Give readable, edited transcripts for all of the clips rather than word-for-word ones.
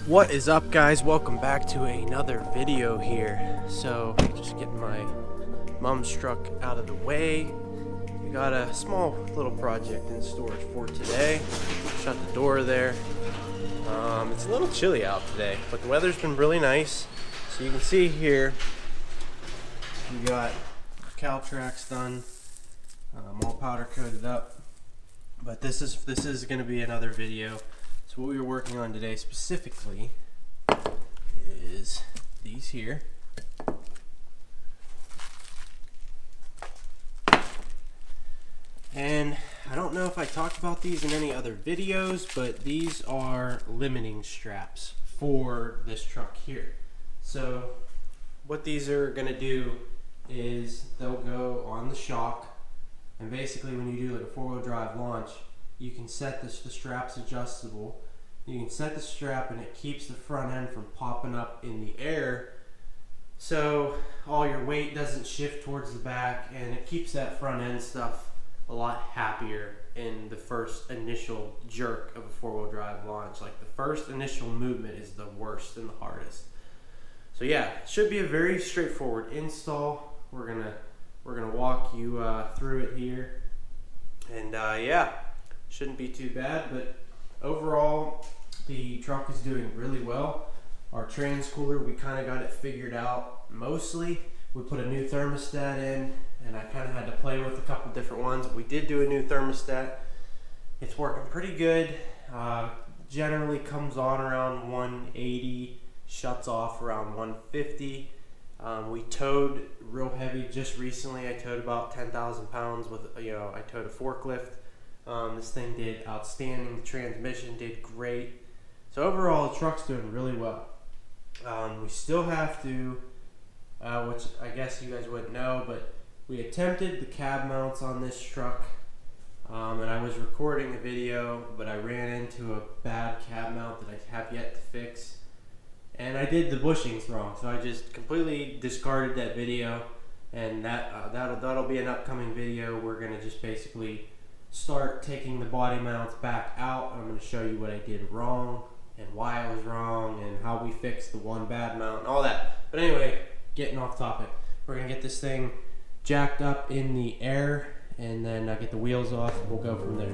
What is up, guys? Welcome back to another video here. So just getting my mom's truck out of the way. We got a small little project in storage for today. Shut the door there. It's a little chilly out today, but the weather's been really nice. So you can see here we got cowl tracks done, all powder coated up. But this is going to be another video. So what we were working on today specifically is these here. And I don't know if I talked about these in any other videos, but these are limiting straps for this truck here. So what these are going to do is they'll go on the shock, and basically when you do like a four-wheel drive launch, you can set the straps adjustable. You can set the strap and it keeps the front end from popping up in the air, so all your weight doesn't shift towards the back, and it keeps that front end stuff a lot happier in the first initial jerk of a four-wheel drive launch. Like the first initial movement is the worst and the hardest. So yeah, it should be a very straightforward install. We're gonna walk you through it here, and yeah, shouldn't be too bad. But overall, the truck is doing really well. Our trans cooler, we kind of got it figured out mostly. We put a new thermostat in, and I kind of had to play with a couple different ones. We did do a new thermostat. It's working pretty good. Generally comes on around 180, shuts off around 150. We towed real heavy just recently. I towed about 10,000 pounds with, I towed a forklift. This thing did outstanding. The transmission did great. So overall, the truck's doing really well. We still have to, which I guess you guys wouldn't know, but we attempted the cab mounts on this truck, and I was recording a video, but I ran into a bad cab mount that I have yet to fix, and I did the bushings wrong, so I just completely discarded that video, and that'll be an upcoming video. We're gonna just basically start taking the body mounts back out. I'm going to show you what I did wrong and why I was wrong and how we fixed the one bad mount and all that. But anyway, getting off topic, we're going to get this thing jacked up in the air and then get the wheels off. We'll go from there.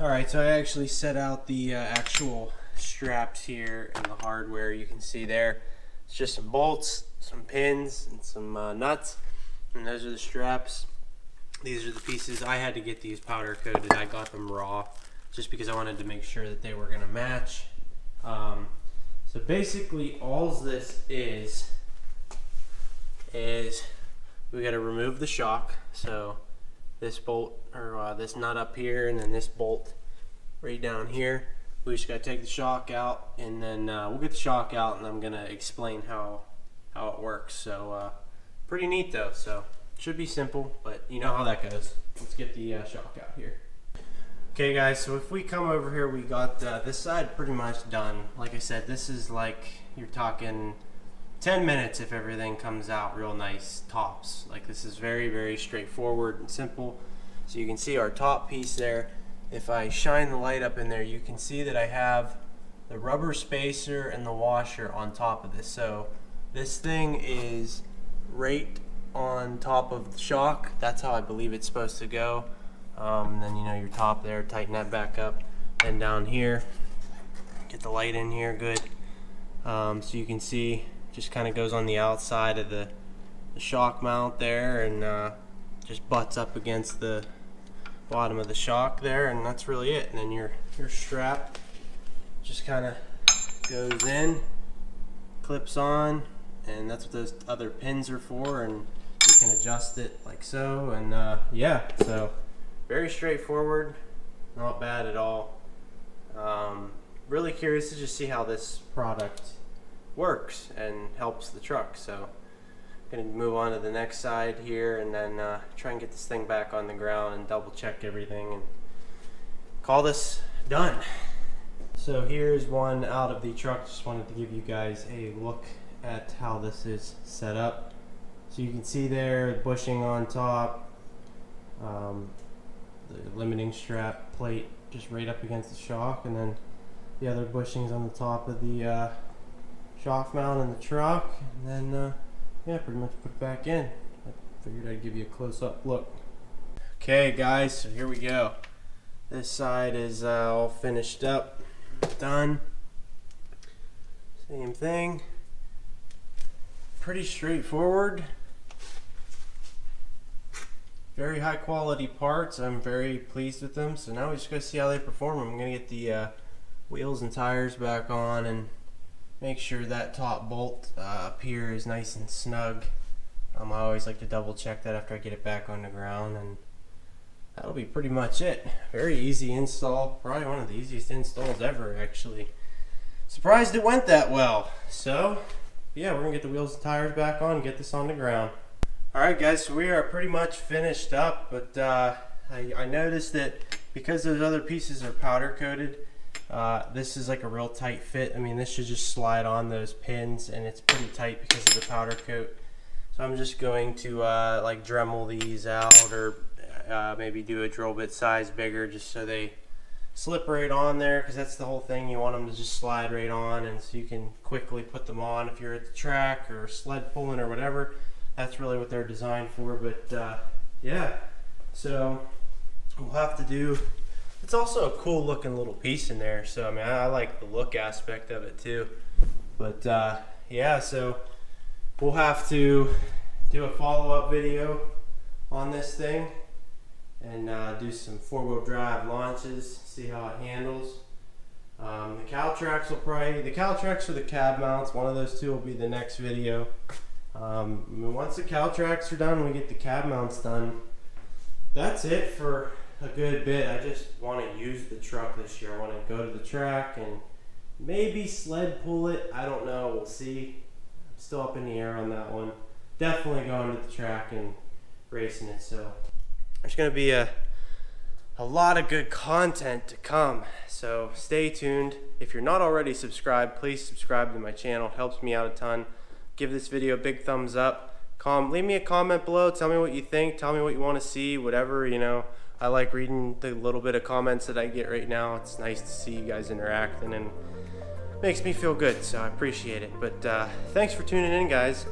Alright, so I actually set out the actual straps here and the hardware. You can see there, it's just some bolts, some pins, and some nuts, and those are the straps. These are the pieces. I had to get these powder coated. I got them raw just because I wanted to make sure that they were going to match. So basically all this is we got to remove the shock. So this bolt, or this nut up here, and then this bolt right down here. We just gotta take the shock out, and then we'll get the shock out, and I'm gonna explain how it works. So pretty neat though. So should be simple, but you know how that goes. Let's get the shock out here. Okay guys, so if we come over here, we got this side pretty much done. Like I said, this is like, you're talking 10 minutes if everything comes out real nice, tops. Like, this is very, very straightforward and simple. So you can see our top piece there. If I shine the light up in there, you can see that I have the rubber spacer and the washer on top of this. So this thing is right on top of the shock. That's how I believe it's supposed to go. And then, your top there, tighten that back up. And down here, get the light in here good. So you can see, just kind of goes on the outside of the shock mount there, and just butts up against the bottom of the shock there, and that's really it. And then your strap just kind of goes in, clips on, and that's what those other pins are for, and you can adjust it like so. And yeah, so very straightforward, not bad at all. Really curious to just see how this product works and helps the truck. So gonna move on to the next side here, and then try and get this thing back on the ground and double check everything and call this done. So here's one out of the truck. Just wanted to give you guys a look at how this is set up. So you can see there the bushing on top, the limiting strap plate just right up against the shock, and then the other bushings on the top of the shock mount in the truck, and then yeah, pretty much put it back in. I figured I'd give you a close-up look. Okay guys, so here we go. This side is all finished up, done. Same thing. Pretty straightforward. Very high quality parts. I'm very pleased with them. So now we just gotta see how they perform. I'm gonna get the wheels and tires back on and make sure that top bolt up here is nice and snug. I always like to double check that after I get it back on the ground, and that'll be pretty much it. Very easy install, probably one of the easiest installs ever actually. Surprised it went that well. So yeah, we're gonna get the wheels and tires back on and get this on the ground. Alright guys, so we are pretty much finished up, but I noticed that because those other pieces are powder coated, this is like a real tight fit. I mean, this should just slide on those pins, and it's pretty tight because of the powder coat. So I'm just going to like Dremel these out, or maybe do a drill bit size bigger just so they slip right on there, because that's the whole thing. You want them to just slide right on, and so you can quickly put them on if you're at the track or sled pulling or whatever. That's really what they're designed for. But yeah, so we'll have to do. It's also a cool looking little piece in there, so I mean, I like the look aspect of it too. But yeah, so we'll have to do a follow-up video on this thing and do some four-wheel drive launches, see how it handles. The cow tracks or the cab mounts, one of those two will be the next video. I mean, once the cow tracks are done, we get the cab mounts done. That's it for a good bit. I just want to use the truck this year. I want to go to the track and maybe sled pull it. I don't know. We'll see. I'm still up in the air on that one. Definitely going to the track and racing it. So there's going to be a lot of good content to come. So stay tuned. If you're not already subscribed, please subscribe to my channel. It helps me out a ton. Give this video a big thumbs up. Leave me a comment below. Tell me what you think. Tell me what you want to see. Whatever, you know. I like reading the little bit of comments that I get right now. It's nice to see you guys interacting, and makes me feel good, so I appreciate it. But thanks for tuning in, guys,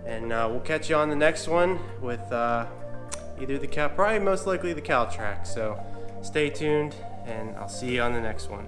and we'll catch you on the next one with either the cow, probably most likely the cow track. So stay tuned, and I'll see you on the next one.